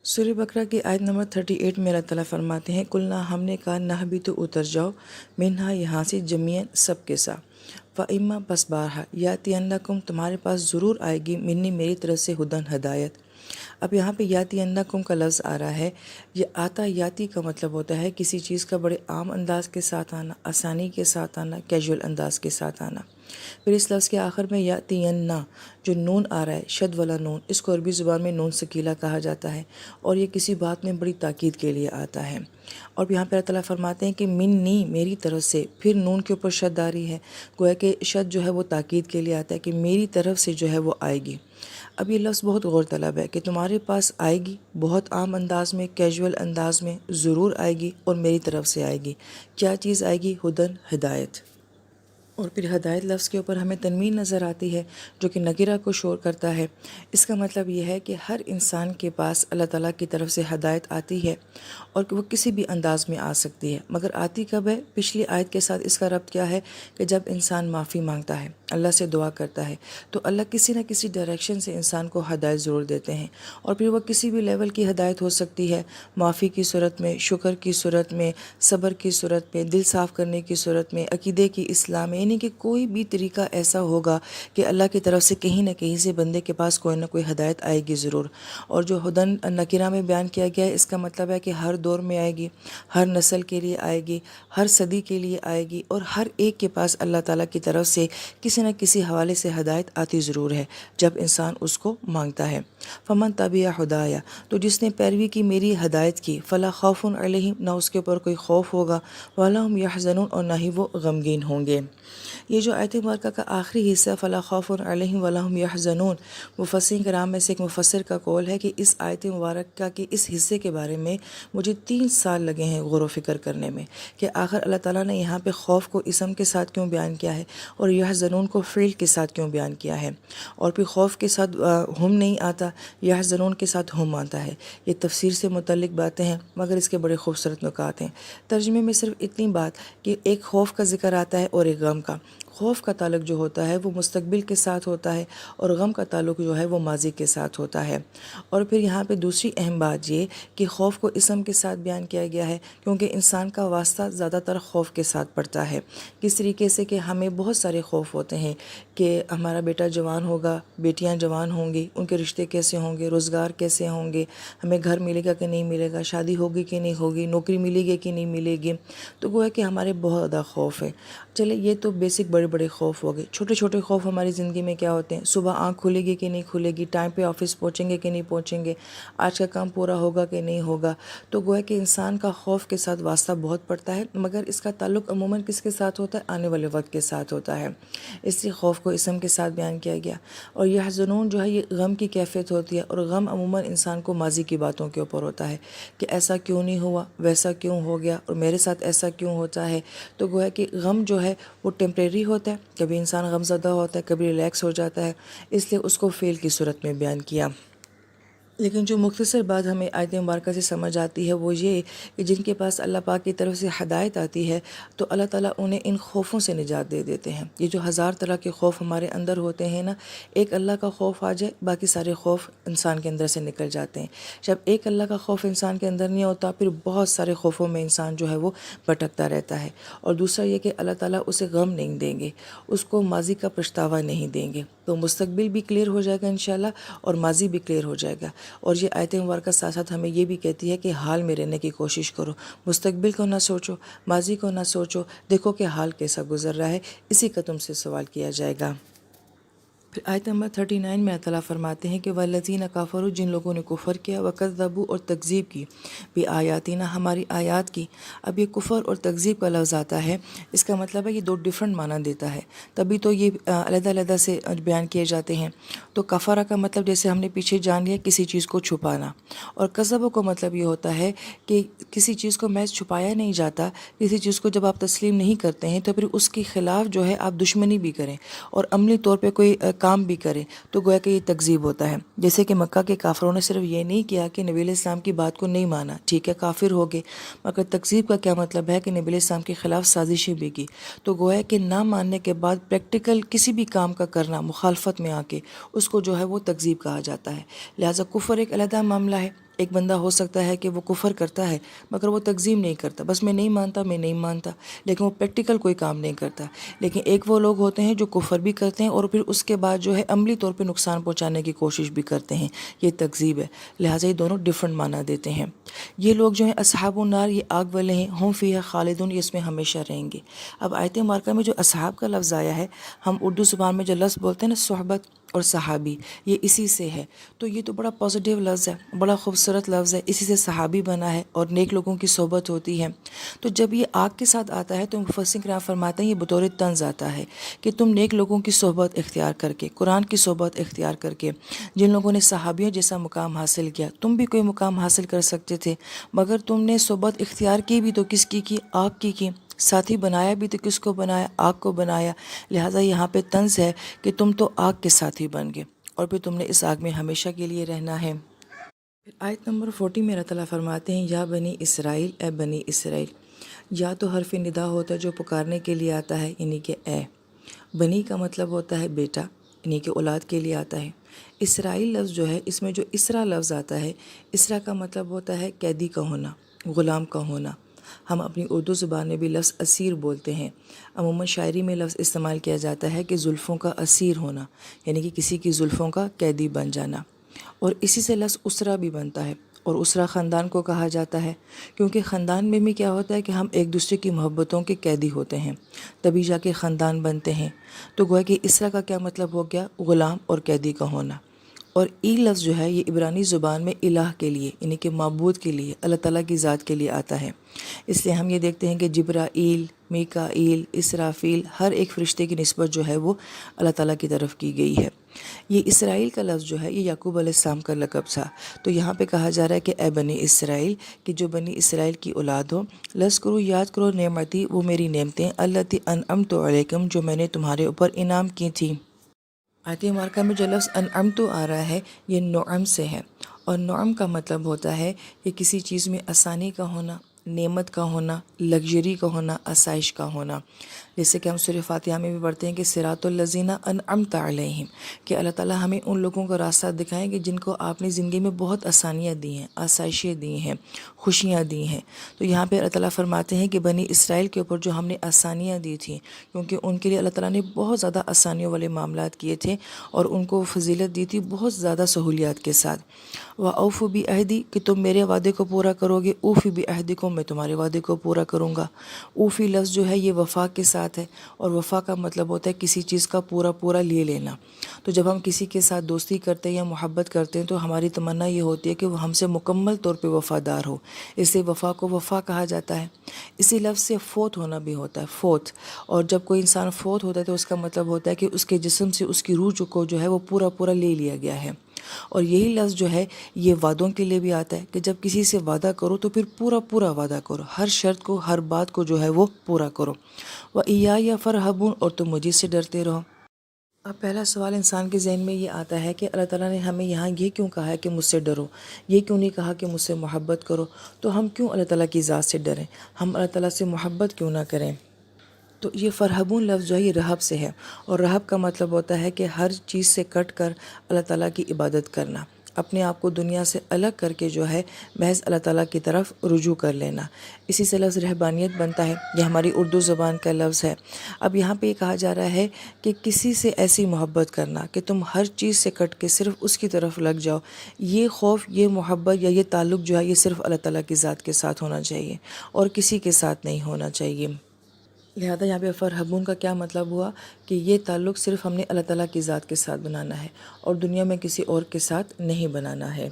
سورہ بقرہ کی آیت نمبر 38 میں اللہ تعالیٰ فرماتے ہیں کلنا ہم نے کہا نہ بھی تو اتر جاؤ منہا یہاں سے جمیعاً سب کے ساتھ فَإِمَّا بس بارہا یاتینکم تمہارے پاس ضرور آئے گی منی میری طرف سے ہدن ہدایت۔ اب یہاں پہ یاتینکم کا لفظ آ رہا ہے، یہ آتا یاتی کا مطلب ہوتا ہے کسی چیز کا بڑے عام انداز کے ساتھ آنا، آسانی کے ساتھ آنا، کیجول انداز کے ساتھ آنا۔ پھر اس لفظ کے آخر میں یاتیننا جو نون آ رہا ہے، شد والا نون، اس کو عربی زبان میں نون ثقیلہ کہا جاتا ہے اور یہ کسی بات میں بڑی تاکید کے لیے آتا ہے۔ اور یہاں پہ اللہ تعالیٰ فرماتے ہیں کہ منی میری طرف سے، پھر نون کے اوپر شد آ رہی ہے، گویا کہ شد جو ہے وہ تاکید کے لیے آتا ہے کہ میری طرف سے جو ہے وہ آئے گی۔ اب یہ لفظ بہت غور طلب ہے کہ تمہارے پاس آئے گی، بہت عام انداز میں، کیجول انداز میں ضرور آئے گی اور میری طرف سے آئے گی۔ کیا چیز آئے گی؟ ہدن، ہدایت۔ اور پھر ہدایت لفظ کے اوپر ہمیں تنوین نظر آتی ہے جو کہ نکرہ کو شور کرتا ہے۔ اس کا مطلب یہ ہے کہ ہر انسان کے پاس اللہ تعالیٰ کی طرف سے ہدایت آتی ہے اور کہ وہ کسی بھی انداز میں آ سکتی ہے، مگر آتی کب ہے؟ پچھلی آیت کے ساتھ اس کا ربط کیا ہے کہ جب انسان معافی مانگتا ہے، اللہ سے دعا کرتا ہے، تو اللہ کسی نہ کسی ڈائریکشن سے انسان کو ہدایت ضرور دیتے ہیں، اور پھر وہ کسی بھی لیول کی ہدایت ہو سکتی ہے، معافی کی صورت میں، شکر کی صورت میں، صبر کی صورت میں، دل صاف کرنے کی صورت میں، عقیدے کی اصلاح میں، یعنی کہ کوئی بھی طریقہ ایسا ہوگا کہ اللہ کی طرف سے کہیں نہ کہیں سے بندے کے پاس کوئی نہ کوئی ہدایت آئے گی ضرور۔ اور جو ہدن نکرہ میں بیان کیا گیا ہے، اس کا مطلب ہے کہ ہر دور میں آئے گی، ہر نسل کے لیے آئے گی، ہر صدی کے لیے آئے گی، اور ہر ایک کے پاس اللہ تعالیٰ کی طرف سے کسی نہ کسی حوالے سے ہدایت آتی ضرور ہے جب انسان اس کو مانگتا ہے۔ فمن تبع ہدایا، تو جس نے پیروی کی میری ہدایت کی، فلا خوف علیہم، نہ اس کے اوپر کوئی خوف ہوگا، ولا هم یحزنون، اور نہ ہی وہ غمگین ہوں گے۔ یہ جو آیت مبارکہ کا آخری حصہ فلا خوف علیہم ولا هم یحزنون، مفسرین کرام میں سے ایک مفسر کا قول ہے کہ اس آیت مبارکہ کے اس حصے کے بارے میں مجھے 3 سال لگے ہیں غور و فکر کرنے میں کہ آخر اللہ تعالیٰ نے یہاں پہ خوف کو اسم کے ساتھ کیوں بیان کیا ہے اور یحزنون کو فعل کے ساتھ کیوں بیان کیا ہے، اور پھر خوف کے ساتھ ہم نہیں آتا، یحزنون کے ساتھ ہم آتا ہے۔ یہ تفسیر سے متعلق باتیں ہیں مگر اس کے بڑے خوبصورت نکات ہیں۔ ترجمے میں صرف اتنی بات کہ ایک خوف کا ذکر آتا ہے اور ایک غم کا۔ خوف کا تعلق جو ہوتا ہے وہ مستقبل کے ساتھ ہوتا ہے اور غم کا تعلق جو ہے وہ ماضی کے ساتھ ہوتا ہے۔ اور پھر یہاں پہ دوسری اہم بات یہ کہ خوف کو اسم کے ساتھ بیان کیا گیا ہے کیونکہ انسان کا واسطہ زیادہ تر خوف کے ساتھ پڑتا ہے۔ کس طریقے سے کہ ہمیں بہت سارے خوف ہوتے ہیں کہ ہمارا بیٹا جوان ہوگا، بیٹیاں جوان ہوں گی، ان کے رشتے کیسے ہوں گے، روزگار کیسے ہوں گے، ہمیں گھر ملے گا کہ نہیں ملے گا، شادی ہوگی کہ نہیں ہوگی، نوکری ملے گی کہ نہیں ملے گی، تو گویا کہ ہمارے بہت زیادہ خوف ہے۔ چلے یہ تو بیسک بڑے بڑے خوف ہو گئے۔ چھوٹے چھوٹے خوف ہماری زندگی میں کیا ہوتے ہیں؟ صبح آنکھ کھلے گی کہ نہیں کھلے گی، ٹائم پہ آفس پہنچیں گے کہ نہیں پہنچیں گے، آج کا کام پورا ہوگا کہ نہیں ہوگا۔ تو گویا کہ انسان کا خوف کے ساتھ واسطہ بہت پڑتا ہے، مگر اس کا تعلق عموماً کس کے ساتھ ہوتا ہے؟ آنے والے وقت کے ساتھ ہوتا ہے، اس لیے خوف کو اسم کے ساتھ بیان کیا گیا۔ اور یہ حزنون جو ہے یہ غم کی کیفیت ہوتی ہے، اور غم عموماً انسان کو ماضی کی باتوں کے اوپر ہوتا ہے کہ ایسا کیوں نہیں ہوا، ویسا کیوں ہو گیا، اور میرے ساتھ ایسا کیوں ہوتا ہے۔ تو گویا کہ غم جو ہے وہ ٹیمپریری ہوتا ہے، کبھی انسان غم زدہ ہوتا ہے، کبھی ریلیکس ہو جاتا ہے، اس لیے اس کو فعل کی صورت میں بیان کیا۔ لیکن جو مختصر بات ہمیں آیت مبارکہ سے سمجھ آتی ہے وہ یہ کہ جن کے پاس اللہ پاک کی طرف سے ہدایت آتی ہے تو اللہ تعالیٰ انہیں ان خوفوں سے نجات دے دیتے ہیں۔ یہ جو 1000 طرح کے خوف ہمارے اندر ہوتے ہیں نا، ایک اللہ کا خوف آ جائے باقی سارے خوف انسان کے اندر سے نکل جاتے ہیں۔ جب ایک اللہ کا خوف انسان کے اندر نہیں ہوتا پھر بہت سارے خوفوں میں انسان جو ہے وہ بھٹکتا رہتا ہے۔ اور دوسرا یہ کہ اللہ تعالیٰ اسے غم نہیں دیں گے، اس کو ماضی کا پچھتاوا نہیں دیں گے، تو مستقبل بھی کلیئر ہو جائے گا انشاءاللہ اور ماضی بھی کلیئر ہو جائے گا۔ اور یہ آیت مبارکہ ساتھ ساتھ ہمیں یہ بھی کہتی ہے کہ حال میں رہنے کی کوشش کرو، مستقبل کو نہ سوچو، ماضی کو نہ سوچو، دیکھو کہ حال کیسا گزر رہا ہے، اسی کا تم سے سوال کیا جائے گا۔ پھر آیت نمبر 39 میں اللہ تعالیٰ فرماتے ہیں کہ والذین کفروا، جن لوگوں نے کفر کیا، وکذبوا، اور تکذیب کی، بآیاتنا، ہماری آیات کی۔ اب یہ کفر اور تکذیب کا لفظ آتا ہے، اس کا مطلب ہے یہ 2 ڈیفرنٹ معنی دیتا ہے، تبھی تو یہ علیحدہ علیحدہ سے بیان کیے جاتے ہیں۔ تو کفرہ کا مطلب جیسے ہم نے پیچھے جان لیا کسی چیز کو چھپانا، اور کذب کا مطلب یہ ہوتا ہے کہ کسی چیز کو محض چھپایا نہیں جاتا، کسی چیز کو جب آپ تسلیم نہیں کرتے ہیں تو پھر اس کے خلاف جو ہے آپ دشمنی بھی کریں اور عملی طور پہ کوئی کام بھی کریں تو گویا کہ یہ تکذیب ہوتا ہے۔ جیسے کہ مکہ کے کافروں نے صرف یہ نہیں کیا کہ نبی علیہ السلام کی بات کو نہیں مانا، ٹھیک ہے کافر ہو گئے، مگر تکذیب کا کیا مطلب ہے کہ نبی علیہ السلام کے خلاف سازشیں بھی کی۔ تو گویا کہ نہ ماننے کے بعد پریکٹیکل کسی بھی کام کا کرنا مخالفت میں آ کے اس کو جو ہے وہ تکذیب کہا جاتا ہے۔ لہٰذا کفر ایک علیحدہ معاملہ ہے، ایک بندہ ہو سکتا ہے کہ وہ کفر کرتا ہے مگر وہ تکذیب نہیں کرتا، بس میں نہیں مانتا، لیکن وہ پریکٹیکل کوئی کام نہیں کرتا۔ لیکن ایک وہ لوگ ہوتے ہیں جو کفر بھی کرتے ہیں اور پھر اس کے بعد جو ہے عملی طور پہ نقصان پہنچانے کی کوشش بھی کرتے ہیں، یہ تکذیب ہے۔ لہٰذا یہ دونوں ڈفرنٹ معنی دیتے ہیں۔ یہ لوگ جو ہیں اصحاب النار، یہ آگ والے ہیں، ہم فیہا خالدون، یہ اس میں ہمیشہ رہیں گے۔ اب آیت مبارکہ میں جو اصحاب کا لفظ آیا ہے، ہم اردو زبان میں جو لفظ بولتے ہیں نا صحبت اور صحابی، یہ اسی سے ہے۔ تو یہ تو بڑا پازیٹیو لفظ ہے، بڑا خوبصورت لفظ ہے، اسی سے صحابی بنا ہے اور نیک لوگوں کی صحبت ہوتی ہے۔ تو جب یہ آگ کے ساتھ آتا ہے تو مفسرین کرام فرماتے ہیں یہ بطور طنز آتا ہے کہ تم نیک لوگوں کی صحبت اختیار کر کے، قرآن کی صحبت اختیار کر کے، جن لوگوں نے صحابیوں جیسا مقام حاصل کیا، تم بھی کوئی مقام حاصل کر سکتے تھے، مگر تم نے صحبت اختیار کی بھی تو کس کی آگ کی ساتھی بنایا بھی تو کس کو بنایا، آگ کو بنایا۔ لہٰذا یہاں پہ طنز ہے کہ تم تو آگ کے ساتھی بن گئے اور پھر تم نے اس آگ میں ہمیشہ کے لیے رہنا ہے۔ پھر آیت نمبر 40 میں اللہ تعالیٰ فرماتے ہیں یا بنی اسرائیل، اے بنی اسرائیل۔ یا تو حرف ندا ہوتا ہے جو پکارنے کے لیے آتا ہے، یعنی کہ اے۔ بنی کا مطلب ہوتا ہے بیٹا، یعنی کہ اولاد کے لیے آتا ہے۔ اسرائیل لفظ جو ہے، اس میں جو اسرا لفظ آتا ہے، اسرا کا مطلب ہوتا ہے قیدی کا ہونا، غلام کا ہونا۔ ہم اپنی اردو زبان میں بھی لفظ اسیر بولتے ہیں۔ عموماً شاعری میں لفظ استعمال کیا جاتا ہے کہ زلفوں کا اسیر ہونا، یعنی کہ کسی کی زلفوں کا قیدی بن جانا۔ اور اسی سے لفظ اسرا بھی بنتا ہے، اور اسرا خاندان کو کہا جاتا ہے، کیونکہ خاندان میں بھی کیا ہوتا ہے کہ ہم ایک دوسرے کی محبتوں کے قیدی ہوتے ہیں، تبھی جا کے خاندان بنتے ہیں۔ تو گویا کہ اسرا کا کیا مطلب ہو گیا؟ غلام اور قیدی کا ہونا۔ اور ای لفظ جو ہے یہ عبرانی زبان میں الہ کے لیے، یعنی کہ معبود کے لیے، اللہ تعالیٰ کی ذات کے لیے آتا ہے۔ اس لیے ہم یہ دیکھتے ہیں کہ جبرائیل، میکائیل، اسرافیل، ہر ایک فرشتے کی نسبت جو ہے وہ اللہ تعالیٰ کی طرف کی گئی ہے۔ یہ اسرائیل کا لفظ جو ہے یہ یعقوب علیہ السلام کا لقب تھا۔ تو یہاں پہ کہا جا رہا ہے کہ اے بنی اسرائیل، کہ جو بنی اسرائیل کی اولاد ہو، لذکرو، یاد کرو نعمتی، وہ میری نعمتیں، التی انعمت علیکم، جو میں نے تمہارے اوپر انعام کی تھی۔ آیت مبارکہ میں جو لفظ انعمت آ رہا ہے یہ نعم سے ہے، اور نعم کا مطلب ہوتا ہے کہ کسی چیز میں آسانی کا ہونا، نعمت کا ہونا، لگژری کا ہونا، آسائش کا ہونا۔ جیسے کہ ہم سورہ فاتحہ میں بھی پڑھتے ہیں کہ صراط الذین انعمت علیہم، کہ اللہ تعالیٰ ہمیں ان لوگوں کا راستہ دکھائیں کہ جن کو آپ نے زندگی میں بہت آسانیاں دی ہیں، آسائشیں دی ہیں، خوشیاں دی ہیں۔ تو یہاں پہ اللہ تعالیٰ فرماتے ہیں کہ بنی اسرائیل کے اوپر جو ہم نے آسانیاں دی تھیں، کیونکہ ان کے لیے اللہ تعالیٰ نے بہت زیادہ آسانیوں والے معاملات کیے تھے اور ان کو فضیلت دی تھی بہت زیادہ سہولیات کے ساتھ۔ وَأَوْفُوا بِعَہْدِی، کہ تم میرے وعدے کو پورا کرو گے، اوفی بعہدکم، میں تمہارے وعدے کو پورا کروں گا۔ اوفی لفظ جو ہے یہ وفا کے ساتھ ہے، اور وفا کا مطلب ہوتا ہے کسی چیز کا پورا لے لینا۔ تو جب ہم کسی کے ساتھ دوستی کرتے ہیں یا محبت کرتے ہیں تو ہماری تمنا یہ ہوتی ہے کہ وہ ہم سے مکمل طور پہ وفادار ہو، اس لیے وفا کو وفا کہا جاتا ہے۔ اسی لفظ سے فوت ہونا بھی ہوتا ہے، فوت۔ اور جب کوئی انسان فوت ہوتا ہے تو اس کا مطلب ہوتا ہے کہ اس کے جسم سے اس کی روح کو جو ہے وہ پورا لے لیا گیا ہے۔ اور یہی لفظ جو ہے یہ وعدوں کے لیے بھی آتا ہے کہ جب کسی سے وعدہ کرو تو پھر پورا وعدہ کرو، ہر شرط کو، ہر بات کو جو ہے وہ پورا کرو۔ وَإِيَّايَ فَارْهَبُونِ، اور تم مجھے سے ڈرتے رہو۔ اب پہلا سوال انسان کے ذہن میں یہ آتا ہے کہ اللہ تعالیٰ نے ہمیں یہاں یہ کیوں کہا ہے کہ مجھ سے ڈرو، یہ کیوں نہیں کہا کہ مجھ سے محبت کرو؟ تو ہم کیوں اللہ تعالیٰ کی ذات سے ڈریں؟ ہم اللہ تعالیٰ سے محبت کیوں نہ کریں؟ تو یہ فرحبون لفظ جو ہے یہ رہب سے ہے، اور رہب کا مطلب ہوتا ہے کہ ہر چیز سے کٹ کر اللہ تعالیٰ کی عبادت کرنا، اپنے آپ کو دنیا سے الگ کر کے جو ہے محض اللہ تعالیٰ کی طرف رجوع کر لینا۔ اسی سے لفظ رہبانیت بنتا ہے، یہ ہماری اردو زبان کا لفظ ہے۔ اب یہاں پہ یہ کہا جا رہا ہے کہ کسی سے ایسی محبت کرنا کہ تم ہر چیز سے کٹ کے صرف اس کی طرف لگ جاؤ، یہ خوف، یہ محبت یا یہ تعلق جو ہے یہ صرف اللہ تعالیٰ کی ذات کے ساتھ ہونا چاہیے اور کسی کے ساتھ نہیں ہونا چاہیے۔ لہذا یہاں پہ فرحبون کا کیا مطلب ہوا کہ یہ تعلق صرف ہم نے اللہ تعالیٰ کی ذات کے ساتھ بنانا ہے اور دنیا میں کسی اور کے ساتھ نہیں بنانا ہے۔